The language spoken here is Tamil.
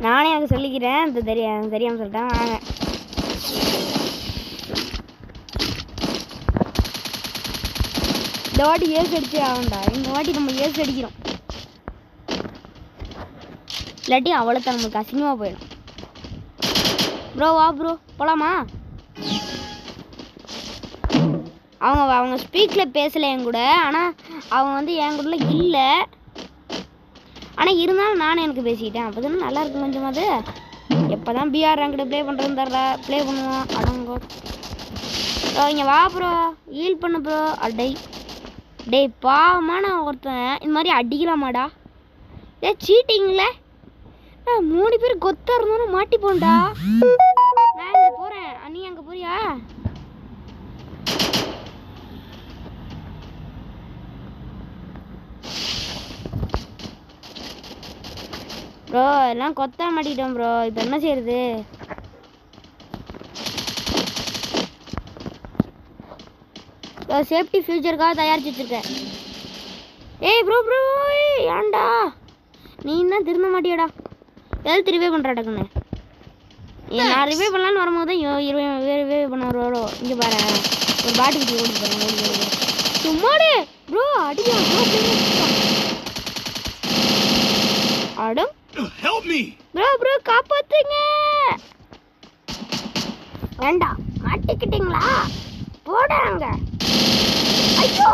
நானே எனக்கு சொல்லிக்கிறேன். இந்த தெரியாமல் சொல்லிட்டேன். வாங்க இந்த வாட்டி ஏசு அடிச்சே ஆகண்டா. இந்த வாட்டி நம்ம ஏசு அடிக்கிறோம், இல்லாட்டி அவ்வளோதான் நம்மளுக்கு அசிங்கமாக போயிடும். ப்ரோ வா ப்ரோ போகலாமா? அவங்க ஸ்பீக்கில் பேசலை என் கூட. ஆனால் அவங்க வந்து என் கூட இல்லை. ஆனால் இருந்தாலும் நானும் எனக்கு பேசிக்கிட்டேன். அப்போ தானே நல்லா இருக்கும் கொஞ்சமாவது. எப்போ தான் பிஆர் ரேங்கிட்ட ப்ளே பண்ணுறது தர்றா ப்ளே பண்ணுவோம். அடங்கோ ப்ரோ இங்கே வா ப்ரோ, ஹீல் பண்ணு ப்ரோ. டேய் பாவமான ஒருத்தன் இந்த மாதிரி அடிக்கலாமாடா? ஏ சீட்டிங்கள 3 பேர் கொத்தா இருந்தோன்னு மாட்டி போண்டா. நான் இங்கே போகிறேன், நீ அங்கே போறியா? ப்ரோ எல்லாம் கொத்தா மாட்டிக்கிட்டோம் ப்ரோ. இப்போ என்ன செய்யறது? சேஃப்டி ஃபியூச்சருக்காக தயாரிச்சு வச்சிருக்கேன். ஏய் ப்ரோ ஏன்டா நீ தான் திருந்த மாட்டியாடா? எதாவது ரிவே பண்ணுறாடக்குன்னு நான் ரிவே பண்ணலான்னு வரும்போது தான் ரிவே பண்ண ப்ரோ. இங்கே பாரு ஒரு பாட்டு குட்டி ஓடி போகிறேன். சும்மாடு ப்ரோ அடியா ஆடும் ப்ரோ காப்பாத்துங்க. வேண்டாம் மாட்டிக்கிட்டீங்களா? போடாங்க. ஐயோ